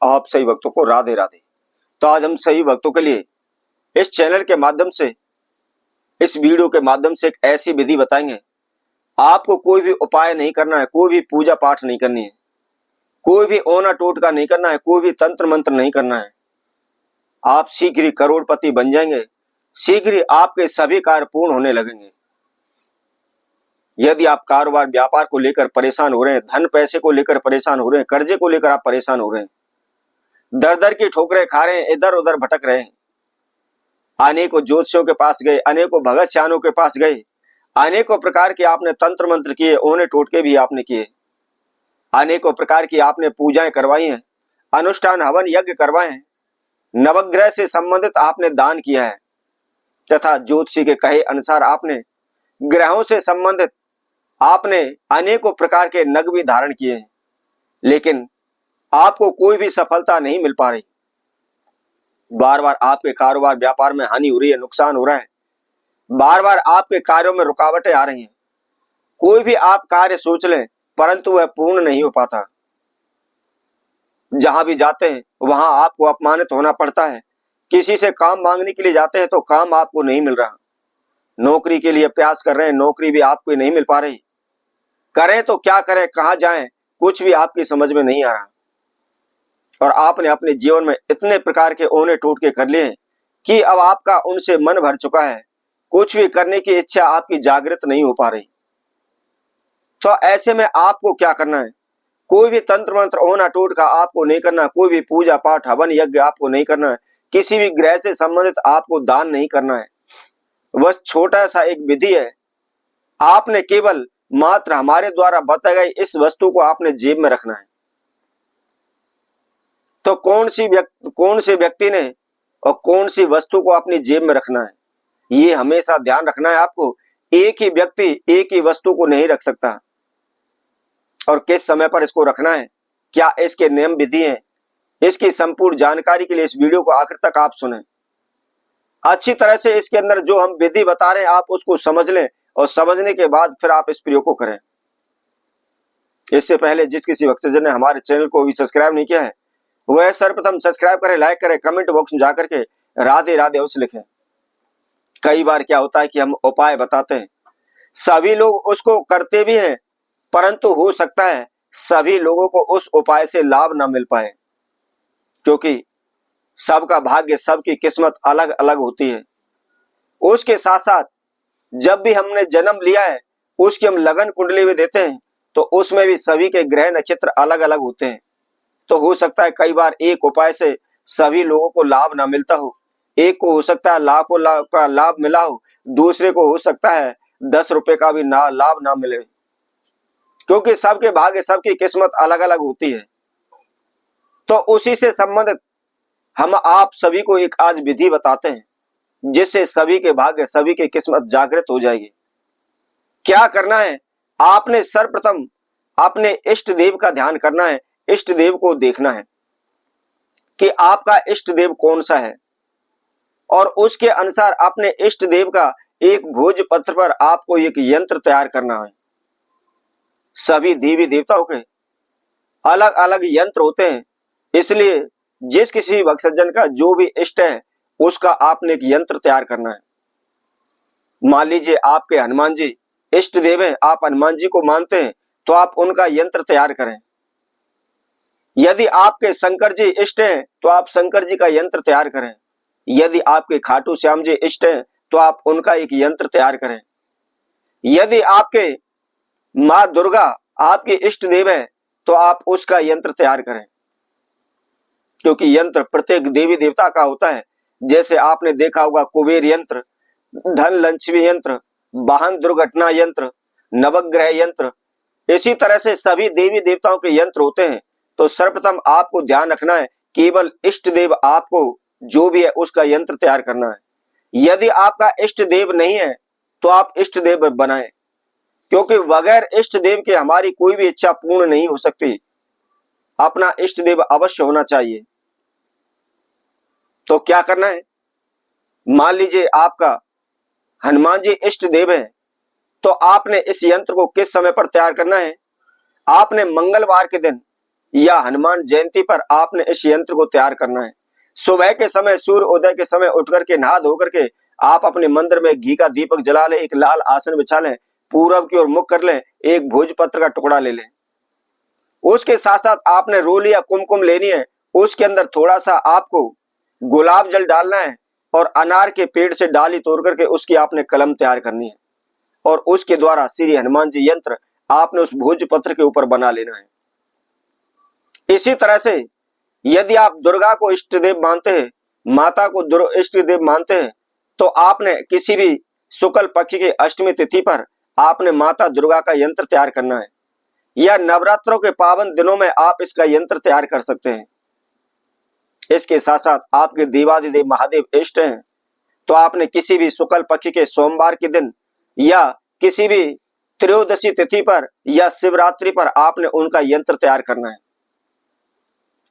आप सही भक्तों को राधे राधे। तो आज हम सही भक्तों के लिए इस चैनल के माध्यम से, इस वीडियो के माध्यम से एक ऐसी विधि बताएंगे। आपको कोई भी उपाय नहीं करना है, कोई भी पूजा पाठ नहीं करनी है, कोई भी ओना टोटका नहीं करना है, कोई भी तंत्र मंत्र नहीं करना है। आप शीघ्र ही करोड़पति बन जाएंगे, शीघ्र ही आपके सभी कार्य पूर्ण होने लगेंगे। यदि आप कारोबार व्यापार को लेकर परेशान हो रहे हैं, धन पैसे को लेकर परेशान हो रहे हैं, कर्जे को लेकर आप परेशान हो रहे हैं, दर दर की ठोकरें खा रहे हैं, इधर उधर भटक रहे हैं, अनेकों ज्योतिषियों के पास गए, अनेकों भगत सियानों के पास गए, अनेकों प्रकार के आपने तंत्र मंत्र किए, ओने टोटके भी आपने किए, अनेकों प्रकार की आपने पूजाएं करवाई हैं, अनुष्ठान हवन यज्ञ करवाए हैं, नवग्रह से संबंधित आपने दान किया है, तथा ज्योतिषी के कहे अनुसार आपने ग्रहों से संबंधित आपने अनेकों प्रकार के नग भी धारण किए हैं, लेकिन आपको कोई भी सफलता नहीं मिल पा रही। बार बार आपके कारोबार व्यापार में हानि हो रही है, नुकसान हो रहा है, बार बार आपके कार्यों में रुकावटें आ रही हैं। कोई भी आप कार्य सोच लें परंतु वह पूर्ण नहीं हो पाता। जहां भी जाते हैं वहां आपको अपमानित होना पड़ता है। किसी से काम मांगने के लिए जाते हैं तो काम आपको नहीं मिल रहा। नौकरी के लिए प्रयास कर रहे हैं, नौकरी भी आपको नहीं मिल पा रही। करें तो क्या करें, कहां जाएं, कुछ भी आपकी समझ में नहीं आ रहा। और आपने अपने जीवन में इतने प्रकार के ओने टोटके कर लिए कि अब आपका उनसे मन भर चुका है, कुछ भी करने की इच्छा आपकी जागृत नहीं हो पा रही। तो ऐसे में आपको क्या करना है? कोई भी तंत्र मंत्र ओना टोटका आपको नहीं करना, कोई भी पूजा पाठ हवन यज्ञ आपको नहीं करना है, किसी भी ग्रह से संबंधित आपको दान नहीं करना है। बस छोटा सा एक विधि है। आपने केवल मात्र हमारे द्वारा बताई गई इस वस्तु को आपने जेब में रखना है। तो कौन से व्यक्ति ने और कौन सी वस्तु को अपनी जेब में रखना है, ये हमेशा ध्यान रखना है आपको। एक ही व्यक्ति एक ही वस्तु को नहीं रख सकता। और किस समय पर इसको रखना है, क्या इसके नियम विधि हैं, इसकी संपूर्ण जानकारी के लिए इस वीडियो को आखिर तक आप सुने। अच्छी तरह से इसके अंदर जो हम विधि बता रहे हैं आप उसको समझ लें, और समझने के बाद फिर आप इस प्रयोग को करें। इससे पहले जिस किसी भक्तजन ने हमारे चैनल को भी सब्सक्राइब नहीं किया है वह सर्वप्रथम सब्सक्राइब करें, लाइक करें, कमेंट बॉक्स में जाकर के राधे राधे अवश्य लिखें। कई बार क्या होता है कि हम उपाय बताते हैं, सभी लोग उसको करते भी हैं, परंतु हो सकता है सभी लोगों को उस उपाय से लाभ न मिल पाए, क्योंकि सबका भाग्य, सबकी किस्मत अलग अलग होती है। उसके साथ साथ जब भी हमने जन्म लिया है उसकी हम लगन कुंडली भी देते हैं, तो उसमें भी सभी के ग्रह नक्षत्र अलग अलग होते हैं। तो हो सकता है कई बार एक उपाय से सभी लोगों को लाभ ना मिलता हो। एक को हो सकता है लाखों लाख का लाभ मिला हो, दूसरे को हो सकता है 10 रुपए का भी लाभ ना मिले, क्योंकि सबके भाग्य, सबकी किस्मत अलग अलग होती है। तो उसी से संबंधित हम आप सभी को एक आज विधि बताते हैं, जिससे सभी के भाग्य, सभी की किस्मत जागृत हो जाएगी। क्या करना है? आपने सर्वप्रथम अपने इष्ट देव का ध्यान करना है, इष्ट देव को देखना है कि आपका इष्ट देव कौन सा है, और उसके अनुसार अपने इष्ट देव का एक भोजपत्र पर आपको एक यंत्र तैयार करना है। सभी देवी देवताओं के अलग अलग यंत्र होते हैं, इसलिए जिस किसी भक्तजन का जो भी इष्ट है उसका आपने एक यंत्र तैयार करना है। मान लीजिए आपके हनुमान जी इष्ट देव हैं, आप हनुमान जी को मानते हैं, तो आप उनका यंत्र तैयार करें। यदि आपके शंकर जी इष्ट हैं तो आप शंकर जी का यंत्र तैयार करें। यदि आपके खाटू श्याम जी इष्ट हैं तो आप उनका एक यंत्र तैयार करें। यदि आपके माँ दुर्गा आपके इष्ट देव है तो आप उसका यंत्र तैयार करें, क्योंकि यंत्र प्रत्येक देवी देवता का होता है। जैसे आपने देखा होगा कुबेर यंत्र, धन लक्ष्मी यंत्र, वाहन दुर्घटना यंत्र, नवग्रह यंत्र, इसी तरह से सभी देवी देवताओं के यंत्र होते हैं। तो सर्वप्रथम आपको ध्यान रखना है, केवल इष्ट देव आपको जो भी है उसका यंत्र तैयार करना है। यदि आपका इष्ट देव नहीं है तो आप इष्ट देव बनाएं, क्योंकि बगैर इष्ट देव के हमारी कोई भी इच्छा पूर्ण नहीं हो सकती। अपना इष्ट देव अवश्य होना चाहिए। तो क्या करना है? मान लीजिए आपका हनुमान जी इष्ट देव है, तो आपने इस यंत्र को किस समय पर तैयार करना है? आपने मंगलवार के दिन या हनुमान जयंती पर आपने इस यंत्र को तैयार करना है। सुबह के समय, सूर्य उदय के समय उठ करके, नहा धो करके आप अपने मंदिर में घी का दीपक जला लें, एक लाल आसन बिछा लें, पूरब की ओर मुख कर लें, एक भोजपत्र का टुकड़ा ले लें। उसके साथ साथ आपने रोली या कुमकुम लेनी है, उसके अंदर थोड़ा सा आपको गुलाब जल डालना है और अनार के पेड़ से डाली तोड़ करके उसकी आपने कलम तैयार करनी है और उसके द्वारा श्री हनुमान जी यंत्र आपने उस भोजपत्र के ऊपर बना लेना है। इसी तरह से यदि आप दुर्गा को इष्ट देव मानते हैं, माता को इष्ट देव मानते हैं, तो आपने किसी भी शुक्ल पक्ष की अष्टमी तिथि पर आपने माता दुर्गा का यंत्र तैयार करना है, या नवरात्रों के पावन दिनों में आप इसका यंत्र तैयार कर सकते हैं। इसके साथ साथ आपके देवादिदेव महादेव इष्ट हैं, तो आपने किसी भी शुक्ल पक्ष के सोमवार के दिन या किसी भी त्रयोदशी तिथि पर या शिवरात्रि पर आपने उनका यंत्र तैयार करना है।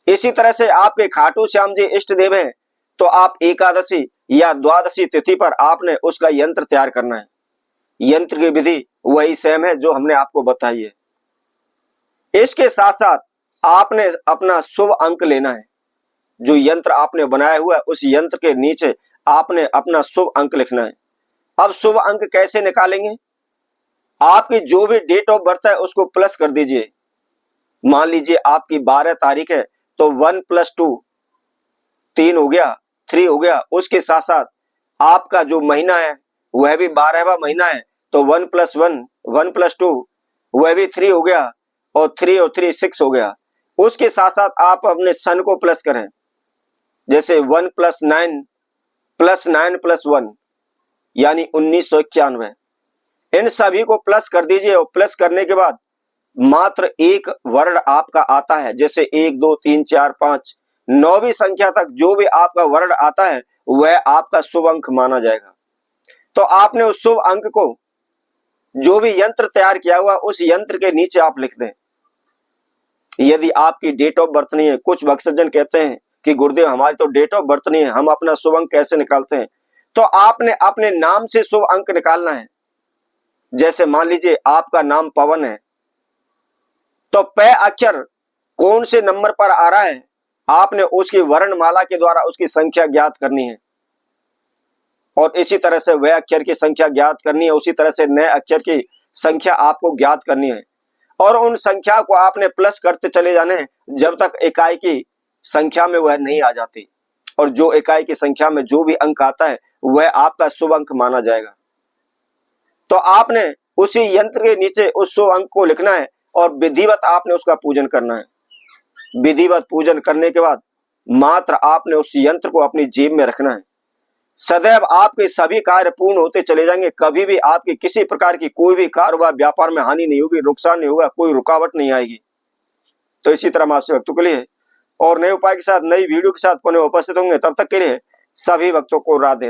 इसी तरह से आपके खाटू श्याम जी इष्ट देव हैं, तो आप एकादशी या द्वादशी तिथि पर आपने उसका यंत्र तैयार करना है। यंत्र की विधि वही सेम है जो हमने आपको बताई है। इसके साथ साथ आपने अपना शुभ अंक लेना है। जो यंत्र आपने बनाया हुआ है, उस यंत्र के नीचे आपने अपना शुभ अंक लिखना है। अब शुभ अंक कैसे निकालेंगे? आपकी जो भी डेट ऑफ बर्थ है उसको प्लस कर दीजिए। मान लीजिए आपकी 12 तारीख है, तो 1 + 2 3 हो गया, 3 हो गया। उसके साथ साथ आपका जो महीना है वह भी 12वां महीना है, तो 1 + 1 1 + 2 वह भी 3 हो गया, और 3 और 3 6 हो गया। उसके साथ साथ आप अपने सन को प्लस करें, जैसे 1 + 9 + 9 + 1 यानी 1991। इन सभी को प्लस कर दीजिए और प्लस करने के बाद मात्र एक वर्ण आपका आता है, जैसे 1 2 3 4 5 9वीं संख्या तक जो भी आपका वर्ण आता है वह आपका शुभ अंक माना जाएगा। तो आपने उस शुभ अंक को जो भी यंत्र तैयार किया हुआ उस यंत्र के नीचे आप लिख दें। यदि आपकी डेट ऑफ बर्थ नहीं है, कुछ भक्तजन कहते हैं कि गुरुदेव हमारी तो डेट ऑफ बर्थ नहीं है, हम अपना शुभ अंक कैसे निकालते हैं? तो आपने अपने नाम से शुभ अंक निकालना है। जैसे मान लीजिए आपका नाम पवन है, तो प अक्षर कौन से नंबर पर आ रहा है, आपने उसकी वर्णमाला के द्वारा उसकी संख्या ज्ञात करनी है, और इसी तरह से वह अक्षर की संख्या ज्ञात करनी है। उसी तरह से नए अक्षर की संख्या आपको ज्ञात करनी है, और उन संख्या को आपने प्लस करते चले जाने हैं जब तक इकाई की संख्या में वह नहीं आ जाती, और जो इकाई की संख्या में जो भी अंक आता है वह आपका शुभ अंक माना जाएगा। तो आपने उसी यंत्र के नीचे उस शुभ अंक को लिखना है और विधिवत आपने उसका पूजन करना है। विधिवत पूजन करने के बाद मात्र आपने उस यंत्र को अपनी जेब में रखना है। सदैव आपके सभी कार्य पूर्ण होते चले जाएंगे। कभी भी आपकी किसी प्रकार की कोई भी कारोबार व्यापार में हानि नहीं होगी, नुकसान नहीं होगा, कोई रुकावट नहीं आएगी। तो इसी तरह हम आपसे भक्तों के लिए और नए उपाय के साथ, नई वीडियो के साथ पुनः उपस्थित होंगे। तब तक के लिए सभी भक्तों को राधे राधे।